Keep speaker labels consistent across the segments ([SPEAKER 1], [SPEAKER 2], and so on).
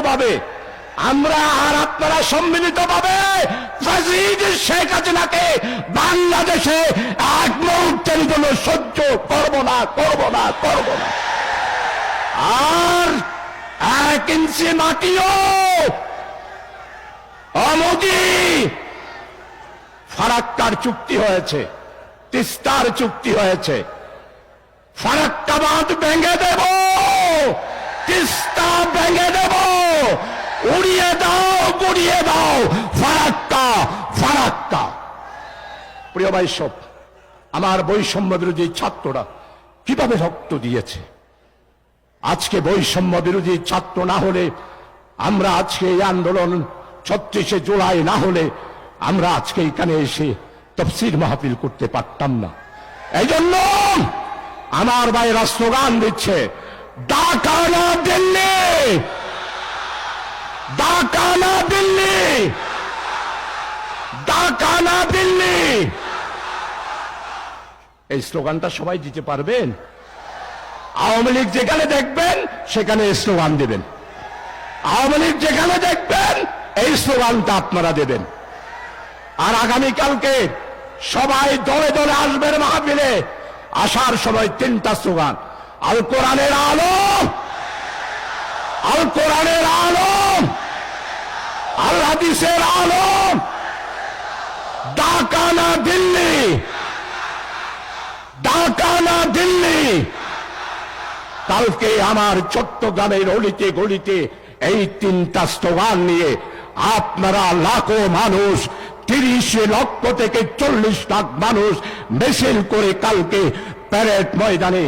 [SPEAKER 1] ভাবে আমরা আর আপনারা সম্মিলিতভাবে ফ্যাসিস্ট শেখ হাসিনাকে বাংলাদেশে এক মুহূর্তের জন্য সহ্য করব না। আর 1 ইঞ্চি মাটিও মোদি ফারাক্কার চুক্তি হয়েছে, তিস্তার চুক্তি হয়েছে, ফারাক্কা বাঁধ ভেঙে দেব, তিস্তা ভেঙে দেব, উড়িয়ে দাও গুড়িয়ে দাও ফারাক্কা। প্রিয় ভাই সব, আমার বৈষম্য বিরোধী ছাত্ররা কিভাবে রক্ত দিয়েছে। আজকে বৈষম্য বিরোধী ছাত্র না হলে আমরা আজকে এই আন্দোলন 36শে জুলাই না হলে আমরা আজকে এখানে এসে তাফসীর মাহফিল করতে পারতাম না। এই জন্য আমার ভাইরা স্লোগান দিচ্ছে, ঢাকা না দিল্লি, ঢাকা না দিল্লি, ঢাকা না দিল্লি। এই স্লোগানটা সবাই দিতে পারবেন? আওয়ামী লীগ যেখানে দেখবেন সেখানে স্লোগান দেবেন, আওয়ামী লীগ যেখানে দেখবেন এই স্লোগানটা আপনারা দেবেন। আর আগামীকালকে সবাই দলে দলে আসবেন মাহফিলে। আসার সময় 3টা স্লোগান, আল কোরআনের আলো, আল কোরআনের আলো, আল হাদিসের আলো, ঢাকা না দিল্লি, ঢাকা না দিল্লি। কালকে আমার চট্টগ্রামের অলিতে গলিতে এই 3টা স্লোগান নিয়ে আপনারা লাখো মানুষ, 30 লক্ষ থেকে 40 লাখ মানুষ মিছিল করে কালকে প্যারেড ময়দানে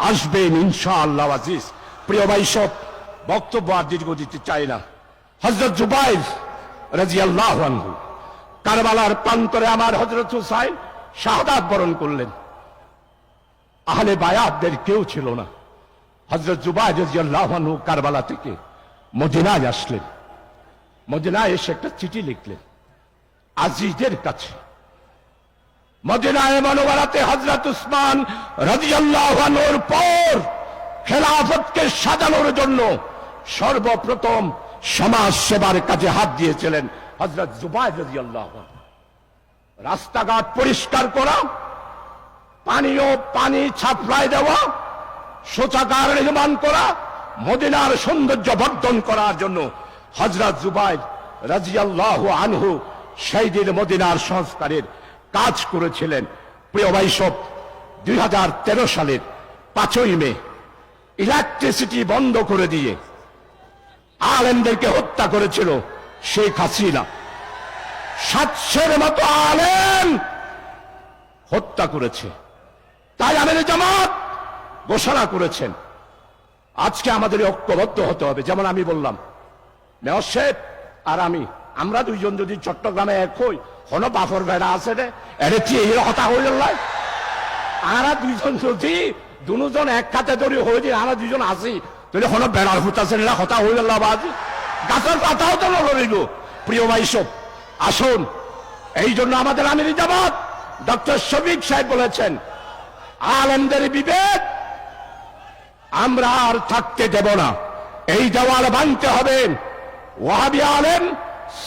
[SPEAKER 1] আসবেন ইনশাআল্লাহ আজিজ। প্রিয় ভাই সব, বক্তব্য আর দীর্ঘ দিতে চাই না। হযরত জুবাইর রাদিয়াল্লাহু আনহু কারবালার প্রান্তরে আমার হযরত হুসাইন শাহাদাত বরণ করলেন। আহলে বায়াতদের কেউ ছিল না। হযরত জুবাইর রাদিয়াল্লাহু আনহু কারবালা থেকে মদিনায় আসলেন। মদিনায় এসে একটা চিঠি লিখলেন আজিজের কাছে। মদিনায় মনোবরাতে হযরত উসমান রাদিয়াল্লাহু আনহুর পর খেলাফতকে সাজানোর জন্য সর্বপ্রথম সমাজ সেবার কাজে হাত দিয়েছিলেন হযরত জুবাইর রাদিয়াল্লাহু আনহু। রাস্তাঘাট পরিষ্কার করা, পানি ছাপড়াই দেওয়া, শৌচাগার নির্মাণ করা, মদিনার সৌন্দর্য বর্ধন করার জন্য হযরত জুবাইর রাদিয়াল্লাহু আনহু সেই দিন মদিনার সংস্কারের কাজ করেছিলেন। প্রিয় ভাই সব, 2013 সালের 5ই মে ইলেকট্রিসিটি বন্ধ করে দিয়ে আলেমদেরকে হত্যা করেছিল শেখ হাসিনা। 700-এর মতো আলেম হত্যা করেছে। তাই আমিরে জামাত ঘোষণা করেছেন আজকে আমাদের ঐক্যবদ্ধ হতে হবে। যেমন আমি বললাম, মেয়র সাহেব আর আমরা দুইজন যদি চট্টগ্রামে এক হই, হন বাফর ভেড়া আছে রে, এরে কি এই কথা হইল নাই? আমরা দুইজন যদি দুজন এক খাতে ধরে হয়ে যায়, আমরা দুইজন আসি, তাহলে হন বেড়ার ফুটাছে না কথা হইল বাজি, গাছের পাতাও তো লড়িল। প্রিয় ভাই সব, আসুন, এই জন্য আমাদের আমিরে জামাত ডক্টর শফিক সাহেব বলেছেন, আলেমদের বিবেক আমরা আর থাকতে দেব না। এই দেওয়াল ভাঙতে হবে। ওয়াহাবি আলেম,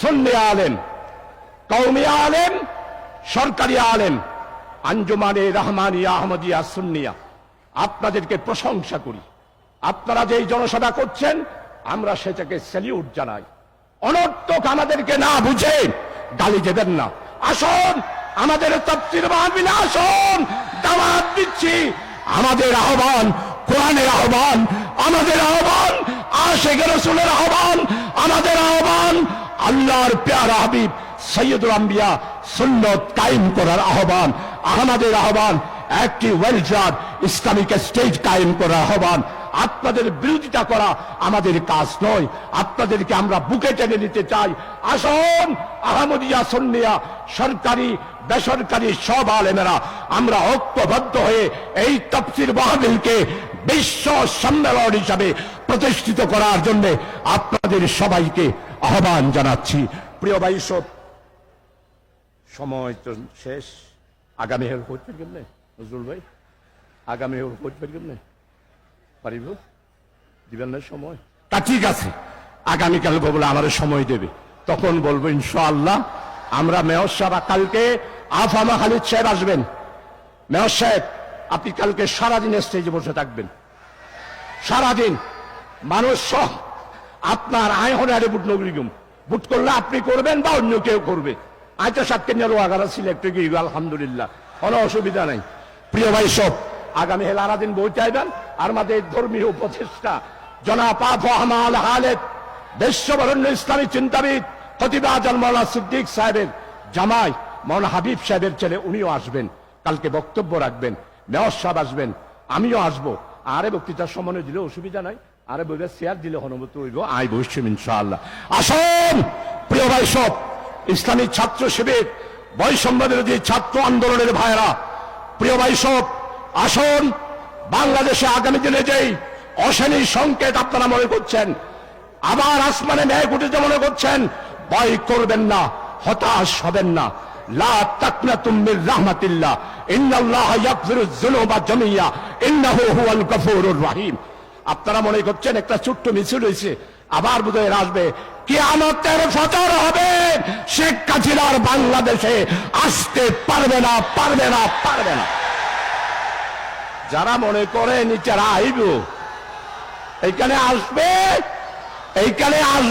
[SPEAKER 1] সুন্নি আলেম, কওমি আলেম, সরকারি আলেম, আঞ্জুমানে রহমানিয়া আহমদিয়া সুন্নিয়া, আপনাদেরকে প্রশংসা করি। আপনারা যেই জনসভা করছেন আমরা সেটাকে স্যালিউট জানাই। অনর্থক আমাদেরকে না বুঝে গালি দেবেন না। আসুন আমাদের তাফসীর মাহফিলে আসুন, দাওয়াত দিচ্ছি। আমাদের আহ্বান কোরআনের আহ্বান, আমাদের আহ্বান আশিকে রাসূলের আহ্বান, আমাদের আহ্বান আল্লাহর প্যারা হাবিব সৈয়দুল আম্বিয়া সুন্নত কায়েম করার আহ্বান, আমাদের আহ্বান একটি ওয়েলফেয়ার ইসলামিক স্টেট কায়েম করার আহ্বান। আপনাদের বিরোধিতা করা আমাদের কাজ নয়, আপনাদেরকে আমরা বুকে টেনে নিতে চাই। আসুন আহমদিয়া সুন্নিয়া, সরকারি বেসরকারি সব আলেমেরা আমরা ঐক্যবদ্ধ হয়ে এই তাফসীর মাহফিলকে বিশ্ব সম্মেলন হিসাবে প্রতিষ্ঠিত করার জন্য আপনাদের সবাইকে আহ্বান জানাচ্ছি। প্রিয় ভাই সব, সময় তো শেষ। আগামী হইতে গেলে নজরুল ভাই, আগামী হইতে গেলে পারিব দিবেন না সময়? তা ঠিক আছে, আগামীকাল বলে আমাদের সময় দেবে, তখন বলবো ইনশাআল্লাহ আমরা মেয়র সাহেব কালকে আফামা খালিদ সাহেব আসবেন। মেয়র সাহেব আপনি কালকে সারাদিন স্টেজে বসে থাকবেন, সারাদিন মানুষ সহ আপনার আয় হনারে বুট নগরীগুম বুট করলে আপনি করবেন বা অন্য কেউ করবে। আয়টা সাতকে নিয়ে আগারা সিলেক্ট হয়ে গেল, আলহামদুলিল্লাহ, কোনো অসুবিধা নাই। প্রিয় ভাই সব আগামী হেলারা দিন বই চাইবেন। আর আমাদের ধর্মীয় উপদেষ্টা জনাব আফামাল খালেদ, বিশ্ববরণ্য ইসলামী চিন্তাবিদ খতিব আজম মাওলানা সিদ্দিক সাহেবের জামাই মাওলানা হাবিব সাহেবের ছেলে, উনিও আসবেন, কালকে বক্তব্য রাখবেন। মেয়র সাহেব আসবেন, আমিও আসবো। আরে বক্তৃতার সময় দিলে অসুবিধা নাই, আরে বইবে চেয়ার দিলে হনুমত হইব, আই বসছেন ইনশাআল্লাহ। আসুন প্রিয় ভাই সব ইসলামী ছাত্র শিবির বৈষম্য বিরোধী ছাত্র আন্দোলনের ভাইরা, প্রিয় ভাই সব আসুন। বাংলাদেশে আগামী দিনে যেই অশনি সংকেত আপনারা মনে করছেন, আবার আসমানে মেঘ উঠেছে মনে করছেন, ভয় করবেন না, হতাশ হবেন না। লা তাকনাতুম মির রাহমাতিল্লাহ, ইন্নাল্লাহা ইয়াগফিরুয যুনুবা জামিয়া, ইন্নাহু হুয়াল গফুরুর রহিম। আপনারা মনে করছেন একটা ছোট্ট মিছিল হয়েছে, আবার বোধহয় আসবে, কিয়ামতের ফজর হবে, শেখ হাসিনার বাংলাদেশে আসতে পারবে না, পারবে না, পারবে না। যারা মনে করে নিচেরা আইব, এইখানে আসবে, এইখানে আসবে।